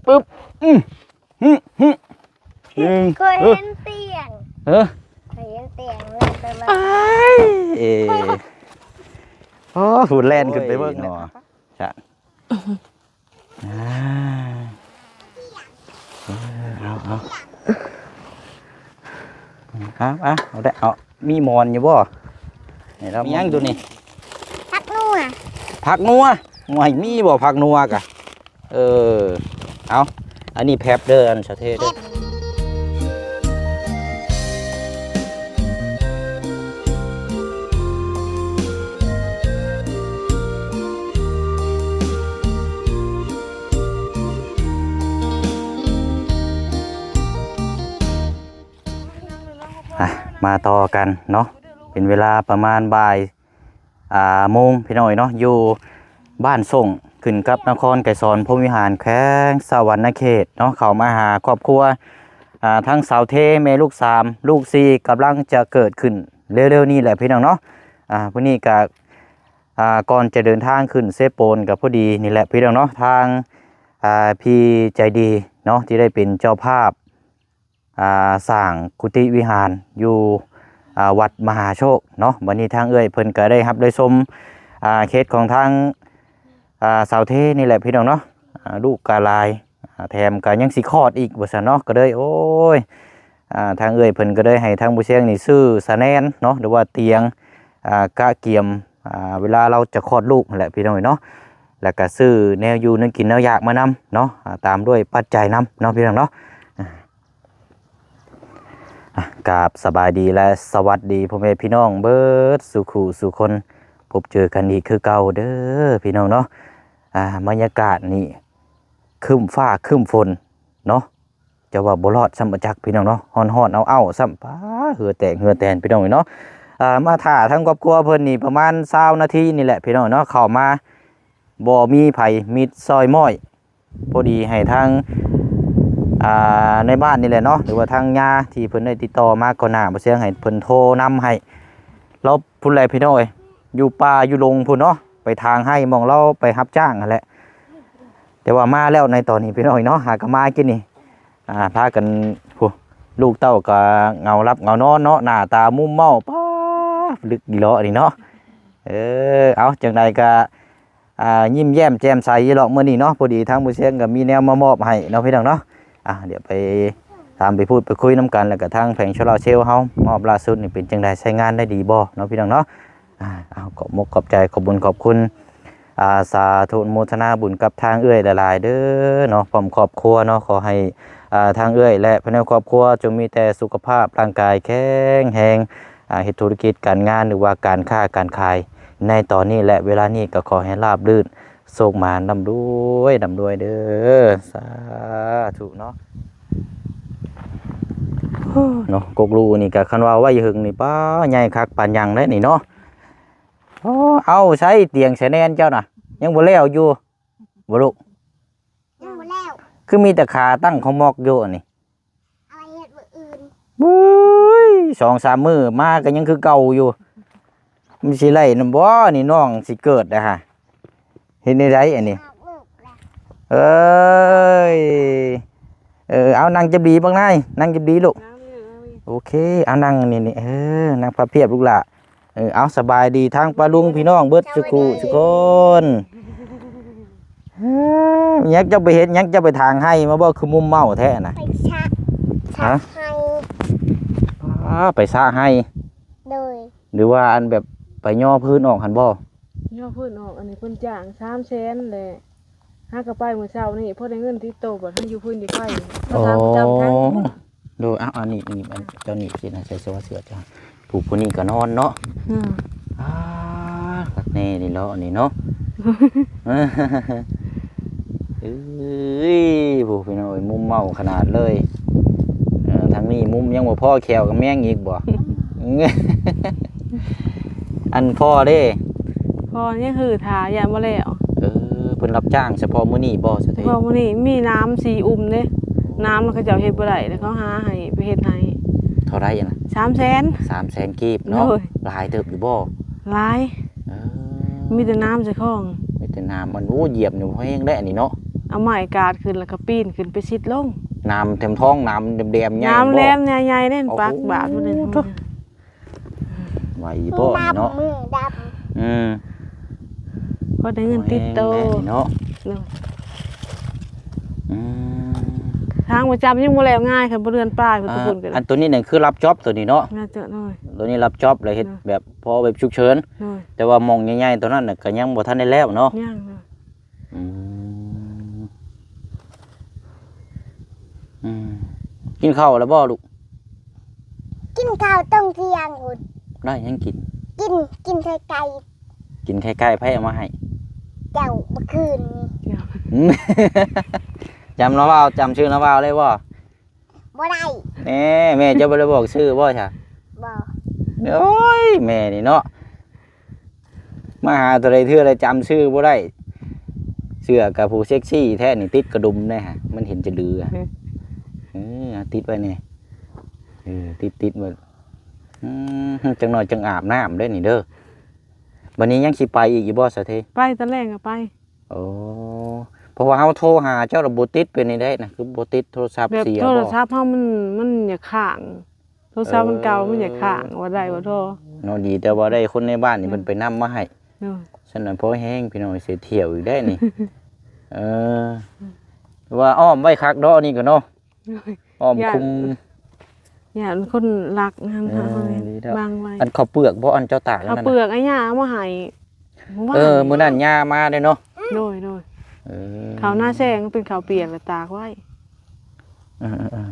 ปึ๊บเคยเห็นเตียงเคยเห็นเตียงเลยตลอดโอ้หุ่นแล่นขึ้นไปเบิ่งเนาะจ้ะเอาได้เอามีมอนอยู่บ่นี่เรามียังตัวนี้ผักนัวง่อยมีบ่ผักนัวกะเอาอันนี้แพบเด้ออันชาเทเด้อมาต่อกันเนาะเป็นเวลาประมาณบ่ายโมงพี่น้อยเนาะอยู่บ้านส่งขึ้นกับนครไก่ซอนพรหมวิหารแข้งสวรรณเขตเนาะเขามาหาครอบครัวทั้งสาวเทแม่ลูก3ลูก4กำลังจะเกิดขึ้นเร็วๆนี้แหละพี่น้องเนาะพวกนี้กับก่อนจะเดินทางขึ้นเซโปนกับพอดีนี่แหละพี่น้องเนาะทางพี่ใจดีเนาะที่ได้เป็นเจ้าภาพสร้างกุฏิวิหารอยู่วัดมหาโชคเนาะวันนี้ทางเพิ่นก็ได้รับได้ชมเคสของทางสาวเทนี่แหละพี่น้องเนาะลูกกาลายแถมก็ยังสิคลอดอีกว่าซั่นเนาะก็เลยโอ้ยทางเพิ่นก็ได้ให้ทางผู้เชี่ยวนี่ซื้อสะแนนเนาะหรือว่าเตียงกะเกียมเวลาเราจะคลอดลูกนั่นแหละพี่น้องเนาะแล้วก็ซื้อแนวอยู่แนวกินแนวอยากมานำเนาะตามด้วยปัจจัยนำเนาะพี่น้องเนาะกราบสบายดีและสวัสดีพ่อแม่พี่น้องเบิดสุขุสุคนพบเจอกันอีกคือเก่าเด้อพี่น้องเนาะบรรยากาศนี่ครึ้มฟ้าครึ้มฝนเนาะจะว่าบ่รอดซ้ำประจักพี่น้องเนาะฮ้อนเอาซ้ำป้าเหือแตกเหือแตนพี่น้องเนาะมาถ่าทั้งครอบครัวเพิ่นนี่ประมาณ20นาทีนี่แหละพี่น้องเนาะเข้ามาบ่มีไผมีซอยม้อยพอดีให้ทางในบ้านนี่แหละเนาะหรือว่าทางญาที่เพิ่นได้ติดต่อมาก่อนหน้าบ่เสียงให้เพิ่นโทรนำให้เราพุ่นแลพี่น้อยอยู่ป่าอยู่ลงพุ่นเนาะไปทางให้มองเราไปรับจ้างนั่นแหละแต่ว่ามาแล้วในตอนนี้พี่น้อยเนาะหาก็มากินนี่พากันลูกเต้าก็เงารับเงานอนเนาะหน้าตามุมเมาป้าลึกดีเลาะนี่เนาะเอาจังใดก็ยิ้มแย้มแจ่มใสอยู่หรอกมื้อนี้เนาะพอดีทางผู้เชี่ยวก็มีแนวมามอบให้เนาะพี่น้องเนาะเดี๋ยวไปตามไปพูดไปคุยน้ำกันแล้วก็ทางแผงโซลาร์เซลล์เฮามอบล่าสุดนี่เป็นจังไดใช้งานได้ดีบ่เนาะพี่น้องเนาะขอบมกขอบใจขอบบุญขอบคุณสาธุโมทนาบุญกับทางหลายๆเด้อเนาะพร้อมครอบครัวเนาะขอให้ทางและภายในครอบครัวจงมีแต่สุขภาพร่างกายแข็งแรงเฮ็ดธุรกิจการงานหรือว่าการค้าการขายในตอนนี้และเวลานี้ก็ขอให้ราบรื่นโชคมานำด้วยเด้อสาธุเนาะกกลูนี่ก็คันว่าไว้หึงนี่ป้าใหญ่คักปานยังได้นี่เนาะเอาใช้เตียงแสแนนเจ้าน่ะยังบ่แล้วอยู่บ่ลูกยังบ่แล้วคือมีแต่ขาตั้งของมอกอยู่นี่อะไรเฮ็ดบ่อื่นบุ้ย 2-3 มื้อมาก็ยังคือเก่าอยู่มันสิไล่นำบ่นี่น้องสิเกิดนะฮะเฮ็ดได้อันนี้เอ้ยเอานั่งจะบีบ้างนายนั่งจะบีลูกโอเคเอานั่งนี่นั่งพระเพียบลูกละเอาสบายดีทางปลาลุงพี่น้องเบิดสุกุสุคนยักจะไปเห็นยักจะไปทางให้มาบ่คือมุมเมาแท้น่ะไปชะให้ไปซะให้เลยหรือว่าอันแบบไปย่อพื้นออกหันบ่ย่อพื้นออกอันนี้เพิ่นจ้าง300,000แหละหากระไปมื้อเช้านี่พอได้เงินติดโตบ่ทันอยู่พื้นอยู่ไผเขาถามจำทางดูอันนี้เจ้านี่สินะใส่เสื้อจ้ะผู้นี้ก็นอนเนาะสักแน่นี่เนาะนี่เนาะผู้พี่น้อยมุมเมาขนาดเลยทางนี้มุมยังบ่พ่อแขวกับแม่งอีกบ่อันพ่อเด้พ่อนี่คือทาอย่าบ่แล้วเพิ่นรับจ้างเฉพาะมื้อนี้บ่ซะเด้เฉพาะมื้อนี้มีน้ำ4อุ้มเด้น้ำเขาเจ้าเฮ็ดบ่ได้แล้วเขาหาให้ไปเฮ็ดให้เท่าไรน่ะ300,000กีบเนาะหลายเติบอยู่บ่หลายมีแต่น้ำใส่ข้องมีแต่น้ำมันเหยียบอยู่แห้งได้อันนี้เนาะ เอาไม้กาดขึ้นแล้วก็ปีนขึ้นไปซิดลง น้ำเต็มท้องน้ำแดมๆใหญ่ น้ำแหล บ่ มใหญ่ๆเล่นปากบาดพุ่นนี่ ไหวบ่นี่เนาะ มือด อืม พอได้เงินติดโต แม่นี่เนาะ เนาะ อืม ทางประจำยังบ่แล้วง่ายค่ะบ่เรือนป้ายเพิ่นทุกคนก็ อันตัวนี้เนี่ยคือรับจ็อบตัวนี้เนาะ น่าจะน้อย ตัวนี้รับจ็อบเลยเฮ็ดแบบพอแบบฉุกเฉิน น้อย แต่ว่ามองใหญ่ๆตัวนั้นน่ะก็ยังบ่ทันได้แล้วเนาะ ย่างน้อย อืมอืมกินข้าวแล้วบ่ลูก ำกินข้าวต้มเที่ยงอุ่น ได้ยังกิน กินไข่ไก่ กินไข่ไก่ไผเอามาให้ เจ้าเมื่อคืน เดี๋ยว อืม จำน้ำว่าวจำชื่อน้ำว่าวเลยบ่ บ่ได้ แน่แม่จะบ่ได้บอกชื่อบ่จ้ะ บ่ โอ้ยแม่นี่เนาะมาหาตัวใดเทื่ออะไรจำชื่อบ่ได้เสื้อกับผู้เซ็กซี่แท้นี่ติดกระดุมแน่ฮะมันเห็นจะลืออะเอาติดไว้นี่ติดไว้จังหน่อยจังอาบน้ำได้อนี่เด้อวันนี้ยังสิไปอีกอยู่บ่สะเท ไปตอนแรกก็ไป โอ้เพราะว่าเฮาโทรหาเจ้าระบบติดเป็นนี่ได้นะคือบ่ติดโทรศัพท์ แบบ เสีย โทร บ่ ศัพท์เฮามันอย่าข้าง โทรศัพท์มันเก่ามันอย่าข้างว่าได้บ่โทร เนาะดีแต่ว่าได้คนในบ้านนี่มันไปนำมาให้ เนาะ ฉะนั้นพอแห้งพี่น้องเสียเที่ยวอีกได้นี่ ว่าอ้อมไว้คักดอนี่ก็เนาะอ้อมคุม อย่าคนรักงาน ดีแล้ว บางไว้ อันข้าวเปลือกบ่อันเจ้าตากนั่ เอา นน่ะ เปลือกไอ้หญ้าเอามาให้ว่า มื้อนั้นย่ามาเด้เนาะ โดย เออ ข้าวหน้าแซงเป็นข้าวเปียกแล้วตากไว้ เออ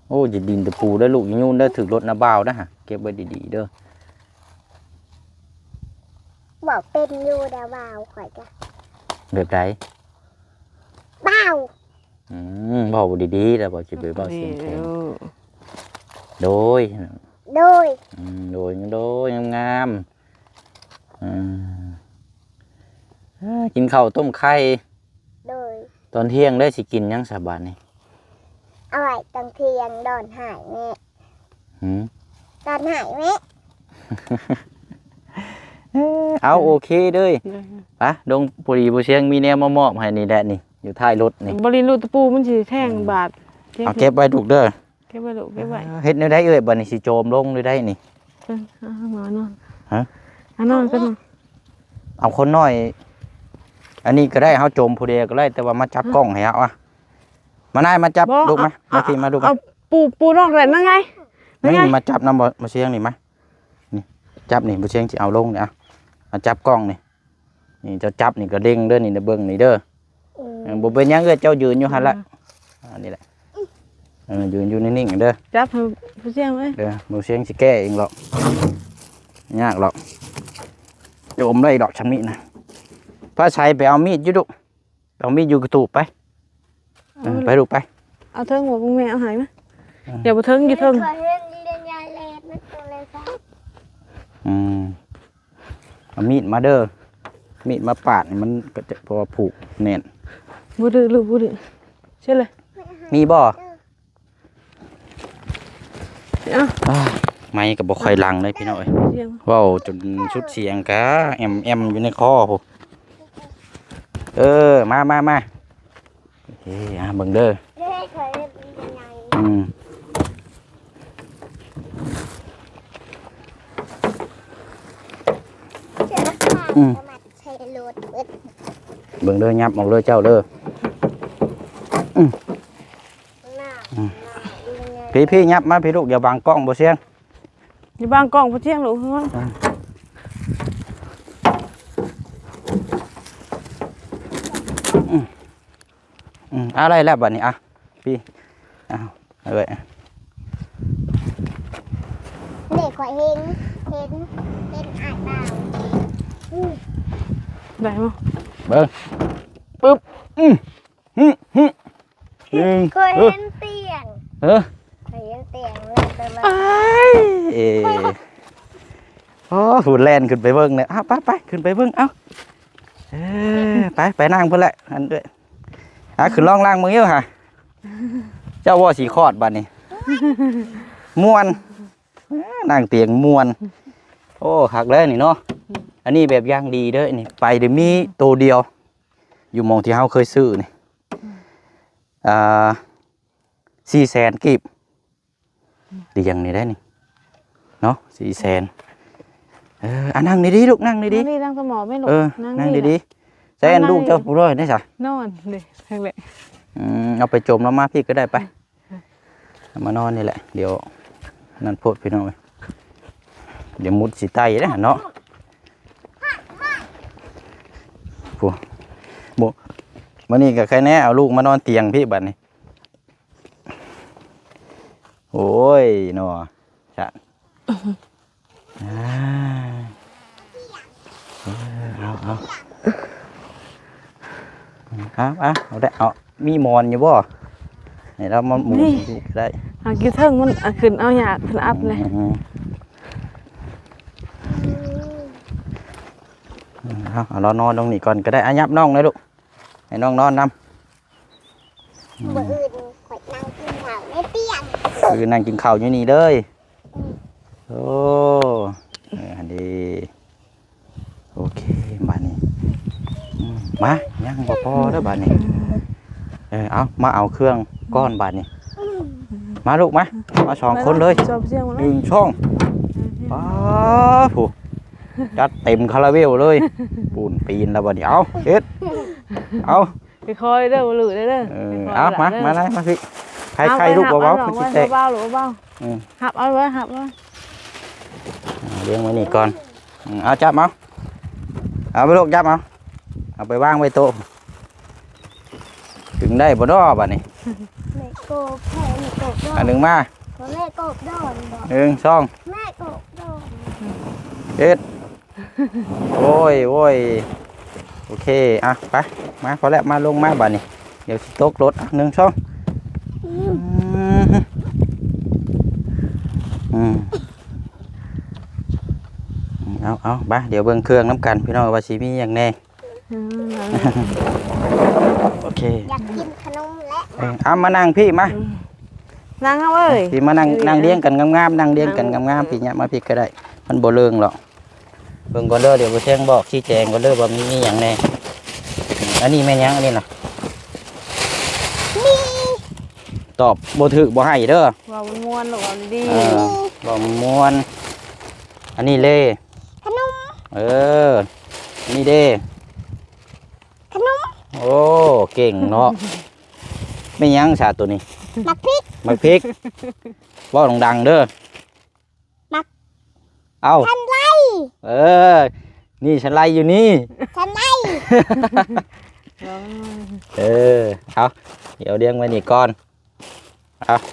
โอ้จะดินตะปูได้อลูกอย่ายุ่นได้อถึกรถนะบ่าวนะฮะเก็บไว้ดีๆเด้อ บอกเป็นอยู่ดาวบ่าวข่อยจ้ะ แบบใด บ่าว เว้าดีๆแล้วบ่สิไปเว้าเสียงแข็งโดย โดย โดยงามๆกินข้าวต้มไข่ โดย ตอนเที่ยงได้สิกินยังสาบานนี่ เอาไว้ตอนเที่ยงดอนหายแม่ หืม ตอนหายแม่ เอาโอเคเด้ยปะดงปุรีบุเชียงมีแนวมามอบให้นี่แหละนี่อยู่ท้ายรถนี่ บริลูตะปูมันสิแท่งบาด เอาเก็บไว้ถูกเด้อ เก็บไว้ลูกเก็บไว้ เฮ็ดแนวได้เอ้ยบัดนี้สิโจมลงเลยได้นี่ เอามานอน ฮะ นอนก็นอน เอาคนน้อย อันนี้ก็ได้เฮาโจมผู้เดียวก็ได้แต่ว่ามาจับกล้องให้เอาอะมานายมาจับลูกมาพี่มาดูมา เอาปูนอกแหละนั่นไง นี่มาจับนำบ่เชียงนี่มานี่จับนี่บุเชียงสิเอาลงนี่อ่ะมาจับกล้องนี่นี่เจ้าจับนี่ก็เด้งเด้อนี่เบิ่งนี่เด้อบ่เป็นหยังเอ้ยเจ้ายืนอยู่หั่นละอันนี้แหละยืนอยู่นิ่งๆเด้อ จับให้ผู้เชี่ยงไว้ เด้อบ่เสียงสิแก้เองหรอกยากหรอกโยมได้ดอกชะมินะพระชัยไปเอามีดอยู่ดุเอามีดอยู่กระตูบไปไปลูกไป เอาเทิงหัวพวกแม่เอาหายมั้ยอย่าบ่เทิงอยู่เทิง เคยเห็นเรียนยายเล็ดนั่นตัวเลยค่ะ เอามีดมาเด้อมีดมาปาดนี่มันก็จะพอผูกแน่น บ่ดื้อลูกบ่ดื้อใช่เลย มีบ่ เอา ไม่ก็บ่ค่อยลังเลยพี่น้อย เชี่ยง ว้าวจนชุดเสียงกะแอมอยู่ในคอพุมาเฮ้ยเบิ่งเด้อ เคยเห็นเรียนยาย เจอแล้วค่ะสมัครใช้รถเอ็ด เบิ่งเด้อยับออกเด้อเจ้าเด้อ หน้าเรียนยาย พี่ยับมาพี่ลูกอย่าบังกล้องบ่เสียง อยู่บางกล้องผู้เชี่ยงลูกเฮ้ย อะไรแล้วบัดนี้อ่ะพี่เอาเอ้ย เด็กข่อยเห็นอ่านดาว ได้มั้ย เบิ่งปึ๊บเคยเห็นเตียง เคยเห็นเตียงเลยแต่ว่า หูแล่นขึ้นไปเบิ่งเนี่ยไปขึ้นไปเบิ่งเอาไปนั่งเพิ่นแหละอันด้วยขึ้นล่างมือเยอะฮะเจ้าว่าสีคอดบัดนี้ม่วนนั่งเตียงม่วนโอ้หักเลยนี่เนาะอันนี้แบบย่างดีเด้อนี่ไปเดี๋ยวมีตัวเดียว อยู่หมองที่เฮาเคยซื้อนี่400,000กีบเตียงนี่ได้นี่เนาะ400,000นั่งดีๆลูกนั่งดี นี่นั่งสมอไม่หล ๆนั่งดีๆใส่อันลูกเจ้าผู้ร้อยได้ซะ นอนเลยทั้งแหละ เอาไปจมแล้วมาพี่ก็ได้ไปเอามานอนนี่แหละเดี๋ยวนั่นโพดพี่น้องเว้ยเดี๋ยวมุดสิไตนะเนาะผู้บ่มื้อนี้ก็ใครแน่เอาลูกมานอนเตียงพี่บัดนี้โอ้ยเนาะจ้ะเอาได้เอามีมอนอยู่บ่ให้เรามาหมุนได้ กินเทิงมันขึ้นเอาหยาดขึ้นอัพเลย เอาเรานอนตรงนี้ก่อนก็ได้อายับน้องเลยลูกให้น้องนอนนำ มืออื่นข่อยนั่งกินข้าวในเตียง คือนั่งกินข้าวอยู่นี่เลยโอ้ดีโอเคบ้านนี้มายังบ่พอเด้อบ้านนี้เอามาเอาเครื่องก้อนบ้านนี้มาลูกมา2คนเลย1ช่องป้าผู้จัดเต็มคาราเบลเลยปูนปีนแล้วบ้านนี้เอาเฮ็ดเอาไปคอยเด้อหลุดเด้อเอามาเลยมาสิใครลูกเบาๆมันสิแตก เบาหรือเบาหับเอาไว้หับไว้เลี้ยงไว้นี่ก่อนเอาจับเอาไปลูกจับเอาไปวางไว้โต๊ะถึงได้บ่ดอบัดนี้ แม่โกบแม่โกบดอน อันหนึ่งมา แม่โกบดอนบอก 1 2 แม่โกบดอน เอ็ดโอ้ยโอเคไปมาพอแล้วมาลงมาบัดนี้เดี๋ยวสิตกรถ1 2เอาไปเดี๋ยวเบิ่งเครื่องน้ำกันพี่น้องว่าสิมีอย่างแน่โอเค อยากกินขนมและ เอามานั่งพี่มา นั่งเอาเว้ย พี่มานั่งเลี้ยงกันงามๆนั่งเลี้ยงกันงามๆพี่เนี่ยมาพี่ก็ได้มันบ่เรื่องหรอกเบิ่งก่อนเด้อเดี๋ยวบ่แจ้งบอกชี้แจงก่อนเด้อว่ามีหยังแน่อันนี้แม่นหยังอันนี้น่ะตอบบ่ถูกบ่ให้เด้อ ว่ามันม่วนหรือว่ามันดี บ่ม่วนอันนี้เล่ ขนม นี่เด้ ขนม โอ้เก่งเนาะไม่ยั้งชาตัวนี้ มักพริก มักพริกว่าดังๆเด้อ มัก เอา ฉันไล่ นี่ฉันไล่อยู่นี่ ฉันไล่ เอาเดี๋ยวเลี้ยงไว้นี่ก่อน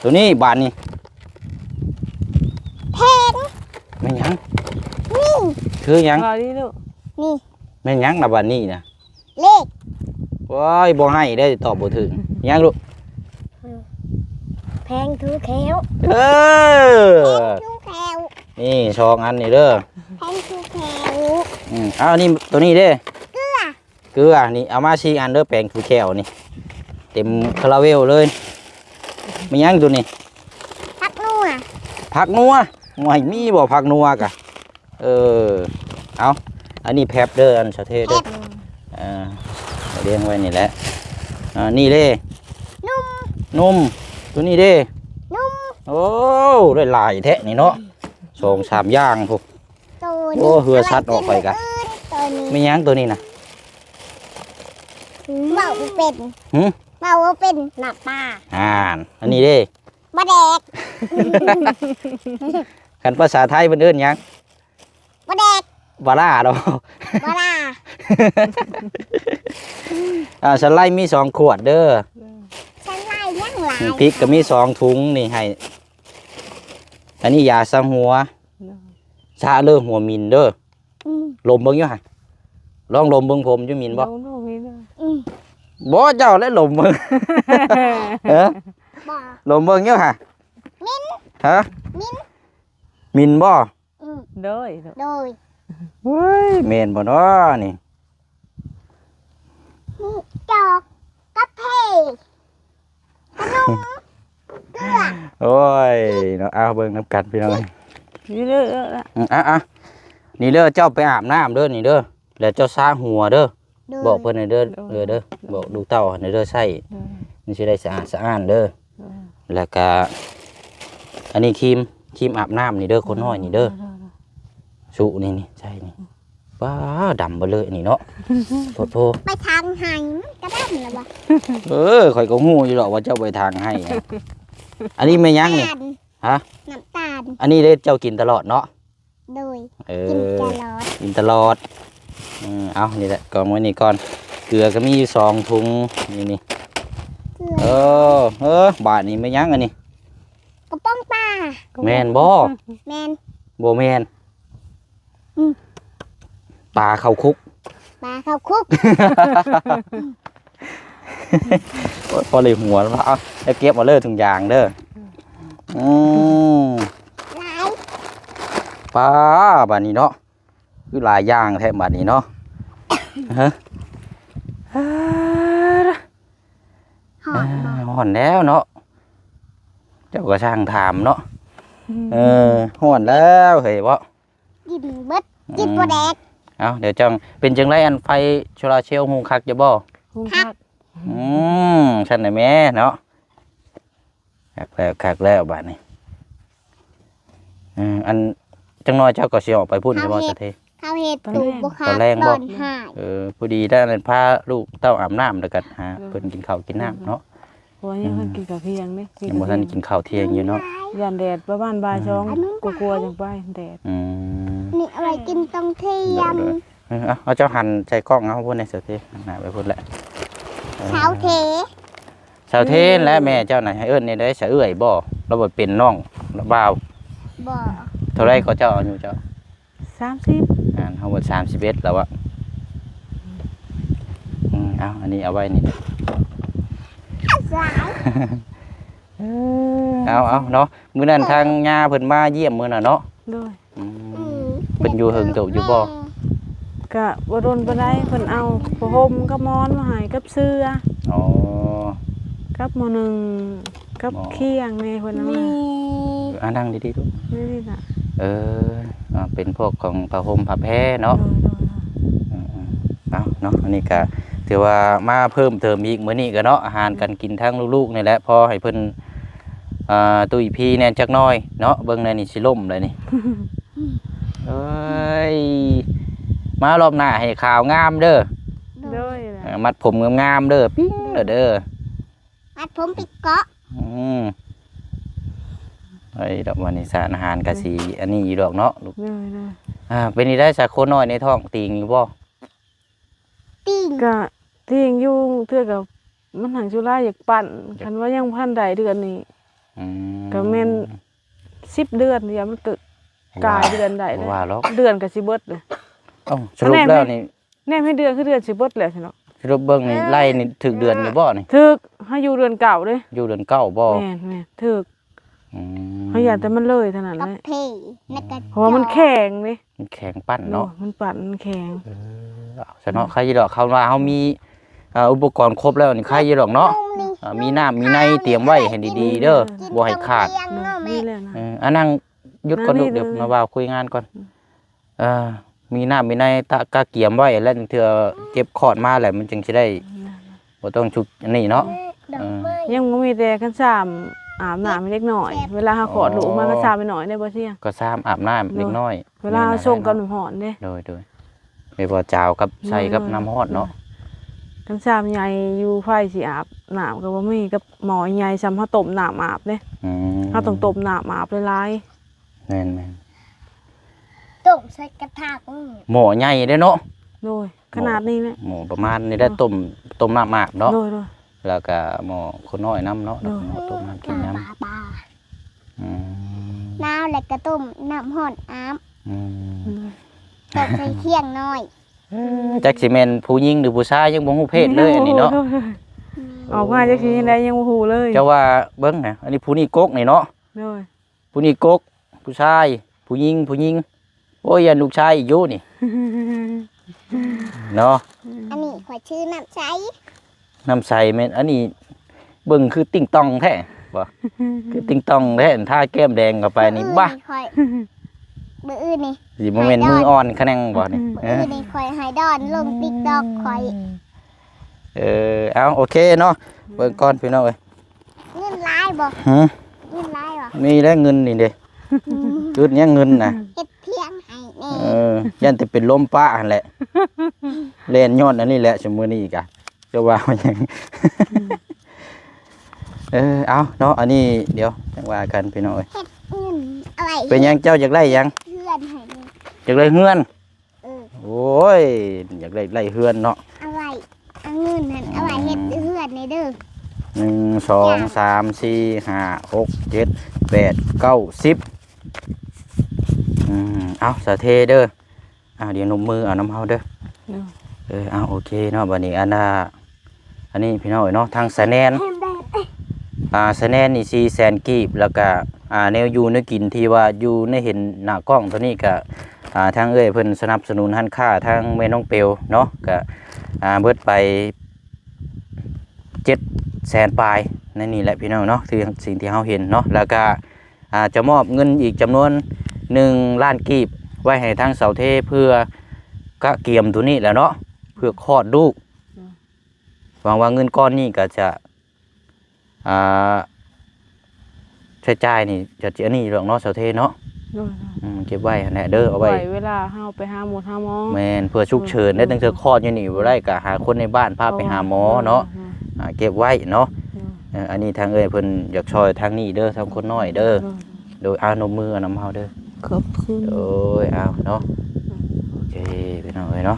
ตัวนี้บานนี่ แพง ไม่ยั้ง นี่ คือยั้ง ดีลูก นี่ ไม่ยั้งนะบานนี่นะ เลข ว้ายบ่ให้ได้ตอบบ่ถึงยั้งลูก แพงทูแคว เออ ทูแคว นี่ชองอันนี่เด้อ แพงทูแคว เอานี่ตัวนี้เด้ เกลือ เกลือนี่เอามา4 อันเด้อแปลงคือแขวนี่เต็มคาราเวลเลยไม่ยั้งตัวนี้ ผักนัว ผักนัวไม่มีบ่ผักนัวกะเอาอันนี้แพบเด้ออันสะเทศเด้อเลี้ยงไว้นี่แหละนี่เด้ นุ่มตัวนี้เด้โอ้ได้หลายแท้นี่เนาะ2-3อย่างพวก โอ้เหือชัดออกไปกะ ไม่ยั้งตัวนี้นะ เบาเป็นเบาเป็นหน้าตา อันนี้เด้ บะแดก คันภาษาไทยเป็นเอิ้นหยัง บะแดก บาร่าดอก บะลา สไลด์มี2 ขวดเด้อ ฉันไล่ยังหลาย พริกก็มี2 ถุงนี่ให้อันนี้ยาซะหัวชาเลือหัวมินเด้อลมเบิ่งอยู่ห่ะลองลมเบิ่งผมอยู่มินบ่บ่เจ้าและลมเบิ่ง บ่ ลมเบิ่งอยู่ห่ะ มิน ฮะ มิน มินบ่ โดย โดย เฮ้ยแม่นบ่เนาะนี่ จอกกาแฟขนมเกลือ โอ้ยเนาะเอาเบิ่งน้ำกันพี่น้อง นี่เด้อ นี่เด้อเจ้าไปอาบน้ำเด้อนี่เด้อแล้วเจ้าซาหัวเด้อ บอกเพิ่นให้เด้อเด้อบอกลูกเต้าให้เด้อใช้มันสิได้สะอาดสะอ้านเด้อแล้วก็อันนี้ครีมอาบน้ำนี่เด้อคนน้อยนี่เด้อสุนี่ใช่นี่ว้าดำไปเลยนี่เนาะโทษ ไปทางไหนมันก็ได้เหรอวะ ข่อยก็ฮู้อยู่ดอกว่าเจ้าไปทางให้อะอันนี้แม่ยังนี่ฮะ น้ำตาล อันนี้เด้เจ้ากินตลอดเนาะ โดย เอ กิน อ ตลอด กินตลอดเอานี่แหละก่อนไว้นี่ก่อนเกลือก็มีอยู่2 ถุงนี่ เกลือบ าทนี่แม่ยังอันนี้ กระป๋องปลา แม่นบ่ แมน บ่แม่นปลาเข้าคุก ปลาข้าวคุก พอเลยหัวแล้วเอาแล้วเก็บมาเลยถุงยางเด้อหลาย ปลาบาดนี้เนาะคือหลายอย่างแท้บาดนี้เนาะฮะ หอมบ่ ห่อนแล้วเนาะเจ้าก็ช่างถามเนาะห่อนแล้วเฮ้ยบ่ กินเบิดกินบ่แดก เอาเดี๋ยวจังเป็นจังไรอันไฟโซลาร์เซลล์หุงคักจะบ่ หุงคัก ฉันน่ะแม่เนาะคักแล้วบาดนี้อันจังน้อยเจ้าก็สิออกไปพุ่นจะบ่ซะเท ข้าวเห็ดตูบบุคา ตอนแรกบ่ ตอนหาย พอดีได้นั่นพาลูกเต้าอาบน้ำแล้วกันหาเพิ่นกินข้าวกินน้ำเนาะ เพราะว่ายังเพิ่นกินกับเพียงนี่ ยังบ่ทันกินข้าวเที่ยงอยู่เนาะ ยันแดดประมาณบ่ายสองกลัวๆจังไปแดด นี่เอาไว้กินตรงเที่ยง เอาเจ้าหันใจกล้องเอาพุ่นในเสาเทหน้าไปพุ่นแหละ เช้าเท เสาเทนและแม่เจ้าน่ะให้เอิ้นนี่ได้เสะเอื้อยบ่เราบ่เป็นน้องระบ่าว บ่ เท่าไรก็เจ้าอายุเจ้า 30 เฮาบ่31แล้วอะเอาอันนี้เอาไว้นี่ สาย เอาเนาะมื้อนั้นทางย่าเพิ่นมาเยี่ยมมื้อน่ะเนาะ ด้วย เพิ่นอยู่หึงโตอยู่บ่ ก็บ่โดนปานใดเพิ่นเอาผ้าห่มกับหมอนมาให้กับเสื้อ อ๋อ กับหมอหนึ่งกับเคียงแม่เพิ่นเอา นี่ มา นั่งดีๆลูก นี่น่ะ เป็นพวกของผ้าห่มผ้าแพรเนาะเอาเนาะอันนี้ก็ถือว่ามาเพิ่มเติมอีกมื้อนี้ก็เนาะอาหารการกินทั้งลูกๆนี่แหละพอให้เพิ่นตุ้ยพี่แน่จักหน่อยเนาะเบิ่งในนี่สิล่มเลยนี่ เอ้ยมารอบหน้าให้ขาวงามเด้อ ด้วยนะ มัดผมงามๆเด้อปิ้งเด้อ อัดผมปิดเกาะ ไอ้ดอกวันนี้สารอาหารกะสีอันนี้อยู่ดอกเนาะลูก ด้วย เป็นนี่ได้สักคนน้อยในท้องตีงอยู่บ่ ปิ้ง ก็ที่ยังอยู่เทื่อกับมันหังจุฬาอยากปั่นคันว่ายังพันใดเดือนนี้ก็แม่น10 เดือนเดี๋ยวมันเกิดกลายเดือนใดเลย ว่าหรอก เดือนก็สิเบิดเลย สรุปแล้วนี่ แน่ให้เดือนคือเดือนสิเบิดแล้วสิเนาะ สรุปเบิ่งนี่ไล่นี่ถึกเดือนอยู่บ่นี่ ถึกให้อยู่เดือนเก่าเด้ อยู่เดือนเก้าบ่ แม่นถึกเฮาอยากแต่มันเลยเท่านั้น กับ แหละ เพแล้วก็ เพราะว่ามันแข็งนี่ มันแข็งปั้นเนาะ มันปั่นมันแข็ง ซะเนาะใครอยู่ดอกเขาว่าเฮามีอุปกรณ์ครบแล้วนี่ใครอยู่ดอกเนาะมีน้ำมีในเตรียมไว้ให้ดีๆเด้อบ่ให้ขาด นี่แหละนะ อันนั่งหยุดก่อนลูก นั่งนี่ เดี๋ยว เลย มาว่าคุยงานก่อนมีน้ำมีในตะกะเกียมไว้แล้วเถื่อเก็บขอดมาแหละมันจึงสิได้บ่ต้องชุกอันนี้เนาะ ดอกไม้ ยังบ่มีแต่คันซ้ำอาบน้ำให้เล็กหน่อย เวลาหาขอดลูกมาก็ซ้ำไปหน่อยได้บ่เสี่ยง ก็ซ้ำอาบน้ำเล็กน้อย เวลาส่งกับน้ำหอนเด้ โดยไม่พอจาวกับใส่กับน้ำฮอดเนาะ คันซ้ำใหญ่อยู่ไฟสิอาบน้ำก็บ่มีกับหมอใหญ่ซ้ำเฮาต้มน้ำอาบเด้เฮาต้องต้มน้ำอาบหลาย แม่น ต้มใส่กระทะ หม้อใหญ่เด้เนาะ ๆโดยขนาดนี้แหละ หม้อประมาณนี้ได้ต้มน้ำอาบเนาะ โดย แล้วก็หม้อคนน้อยน้ำเนาะแล้วก็หม้อต้มน้ำกินน้ ปลา ำ น้ำแล้วก็ต้มน้ำห่อนอาบ ๆ ต้มใส่เคียงน้อย จักสิแม่นผู้หญิงหรือผู้ชายยังบ่ฮู้เพศเลยอันนี้เนาะ ออกมาจักสิยังได้ยังบ่ฮู้เลย เจ้าว่าเบิ่งนะอันนี้ผู้นี้กกนี่เนาะ โดย ผู้นี้กกผู้ชายผู้หญิงโอ้ยยันลูกชายอีกอยู่นี่ เนาะ อันนี้ขอชื่อน้ำใส น้ำใสแม่นอันนี้เบิ่งคือติ่งตองแท้บ่คือติ่งตองแท้ท่าแก้มแดงเข้าไปนี่บ้า ค่อย มืออื่นนี่ สิบ่แม่นมืออ่อนคะแนงบ่นี่ มืออื่นนี่คอยหายดอนลงติ๊กตอกคอย เอาโอเคเนาะเบิ่งก่อนพี่น้องเอ้ย เงินร้ายบ่ หึ เงินร้ายบ่ มีแล้วเงินนี่เด้จุดเนี้ยเงินน่ะ เฮ็ดเพียงให้แน่ ยันแต่เป็นลมป้าหั่นแหละเล่นยอดอันนี้แหละชั่วโมงนี้อีกอ่ะจะว่ามันยัง เอาเนาะอันนี้เดี๋ยวจังว่ากันพี่น้องเอ้ย เฮ็ดเงินอะไร เป็นหยังเจ้าอยากได้หยัง เพื่อนให้แน่ อยากได้เฮือน เออ โอ้ยอยากได้ไร่เฮือนเนาะ อะไรเอาเงินนั่นเอาไว้เฮ็ดเพื่อนในเด้อ 1 2 3 4 5 6 7 8 9 10เอาสะเทเด้อเดี๋ยวนมมือเอาน้ำเฮาเด้อ เอาโอเคเนาะบัดนี้อันนี้พี่น้องเอ้ยเนาะทางสะแนน แฮมแบด สะแนนนี่400,000กีบแล้วก็แนวอยู่แนวกินที่ว่าอยู่ในเห็นหน้ากล้องตัวนี้ก็ทางเอ้ยเพิ่นสนับสนุนหันค่าทางแม่น้องเปลวเนาะก็เบิดไป700,000ปลายนั่นนี่แหละพี่น้องเนาะคือสิ่งที่เฮาเห็นเนาะแล้วก็จะมอบเงินอีกจำนวน1 ล้านกีบไว้ให้ทางเสาเทเพื่อกะเกียมตัวนี้แหละเนาะเพื่อคลอดลูกหวังว่าเงินก้อนนี้ก็จะใช้จ่ายนี่จะอันนี้หรอกเนาะเสาเทเนาะเก็บไว้หั่นแหละเด้อเอาไว้ เวลาเฮาไปหาหมอหาหมอ แม่นเพื่อฉุกเฉินได้ตั้งแต่คลอดอยู่นี่บ่ได้ก็หาคนในบ้านพาไปหาหมอเนาะเก็บไว้เนาะอันนี้ทางเอ้ยเพิ่นอยากช่วยทางนี้เด้อทางคนน้อยเด้อโดยเอานมมือเอาน้ำเฮาเด้อ ขอบคุณ โอ้ยเอาเนาะโอเคพี่น้องเอ้ยเนาะ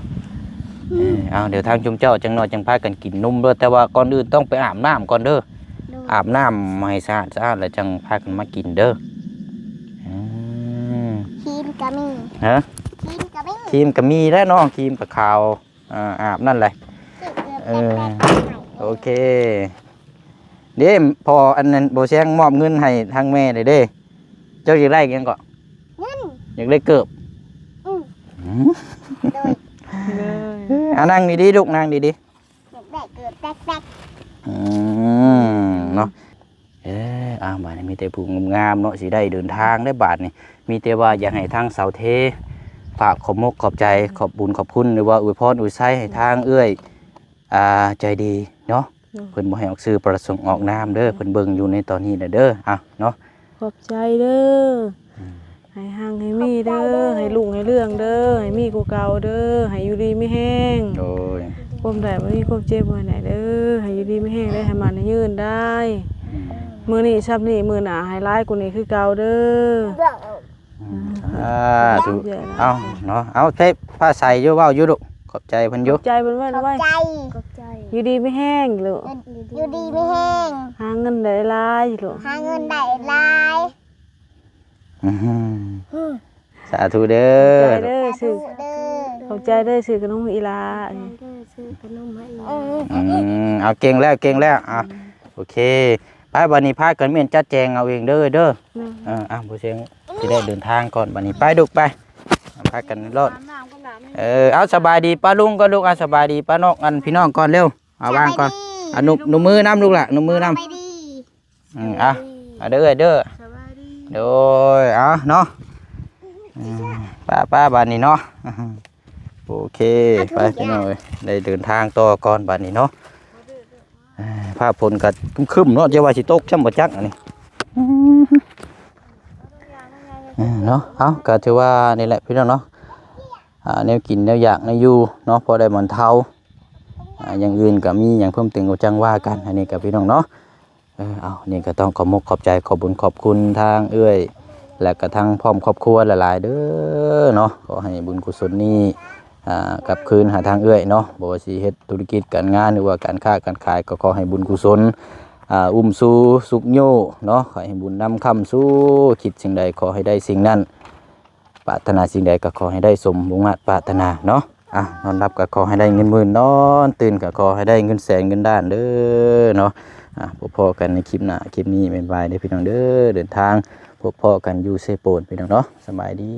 เอาเดี๋ยวทางจุมเจ้าจังหน่อยจังพากันกินนมเด้อแต่ว่าก่อนอื่นต้องไปอาบน้ำก่อนเด้ออาบน้ำให้สะอาดแล้วจังพากันมากินเด้อ ครีมก็มี ฮะ ครีมก็มี ครีมก็มีแล้วเนาะครีมกับขาวอาบนั่นแหละ โอเคเด้พออันนั้นโบแซงมอบเงินให้ทางแม่เลยเด้เจ้าอยากได้ยังก็ เงิน อยากได้เกิบ โดย นั่งดีๆลูกนั่งดี อยากได้เกิดแต๊ก ๆเนาะบาทนี้มีแต่ผู้งามๆเนาะสิได้เดินทางได้บาทนี่มีแต่ว่าอยากให้ทางเสาเทฝากขอบมกขอบใจขอบบุญขอบคุณหรือว่าอวยพรอวยไส้ให้ทางเอื้อยใจดีเนาะเพิ่นบ่ให้ออกสื่อประสงค์ออกนามเด้อเพิ่นเบิ่งอยู่ในตอนนี้เด้อเนาะ ขอบใจเด้อให้ห่างให้มีเด้อให้ลุงให้เรื่องเด้อให้มีกูเก่าเด้อให้อยู่ดีไม่แห้ง โอ้ย ความได้บ่มีความเจ็บบ่ไหนเด้อให้อยู่ดีไม่แห้งได้ให้มันให้ยืนได้มื้อนี้ซับนี้มื้อหน้าให้ร้ายกว่านี้คือเก่าเด้อ ๆเด้อ ถูกเอาเนาะเอาใช้ผ้าใส่อยู่เว้าอยู่ลูกขอบใจเพิ่นอยู่ ใจเพิ่นไว้ ขอบ ไว้ ใจ อยู่ดีไม่แห้งลูก อยู่ดีไม่แห้ง หาเงินได้หลายลูก หาเงินได้หลาย สาธุเด้ ใจ อ เด้อ ซื้ ซื้ อ อ เด้อ ขอบใจเด้อซื้อขนมอีหลา ซื้อขนมให้ เอาเก่งแล้วโอเคไปบัดนี้พากันเมียนจัดแจงเอาเองเด้อบ่เสียงสิได้เดินทางก่อนบัดนี้ไปดุกไปพากันรถเอาสบายดีป้าลุงก็ลูกสบายดีป้านกอันพี่น้องก่อนเร็วเอาวางก่อนนุ่มมือน้ำลูกล่ะนุ่มมือน้ำ ไปดี เด้อโดยเนาะป้าบ้านนี้เนาะโอเคไปพี่น้องได้เดินทางต่อก่อนบ้านนี้เนาะผ้าฝนก็คึมๆเนาะจะว่าสิตกช่ำบ่จักอันนี้เนาะก็ถือว่านี่แหละพี่น้องเนาะแนวกินแนวอยากแนวอยู่เนาะพอได้เหมือนเท่าอย่างอื่นก็มีอย่างเพิ่มเติมก็จังว่ากันอันนี้กับพี่น้องเนาะนี่ก็ต้องขอบมกขอบใจขอบบุญขอบคุณทางเอื้อยและก็ทางพร้อมครอบครัวหลายๆเด้อเนาะขอให้บุญกุศลนี้กลับคืนหาทางเอื้อยเนาะบ่ว่าสิเฮ็ดธุรกิจการงานหรือว่าการค้าการขายก็ขอให้บุญกุศลสู่สุขโยเนาะขอให้บุญนำคำสู่คิดสิ่งใดขอให้ได้สิ่งนั้นปรารถนาสิ่งใดก็ขอให้ได้สมมุ่งมั่นปรารถนาเนาะนอนรับก็ขอให้ได้เงินหมื่นนอนตื่นก็ขอให้ได้เงินแสนเงินล้านเด้อเนาะพบกันในคลิปหน้าคลิปนี้บ๊ายบายเด้อพี่น้องเด้อเดินทางพบกันอยู่เซโปนพี่น้องเนาะสบายดี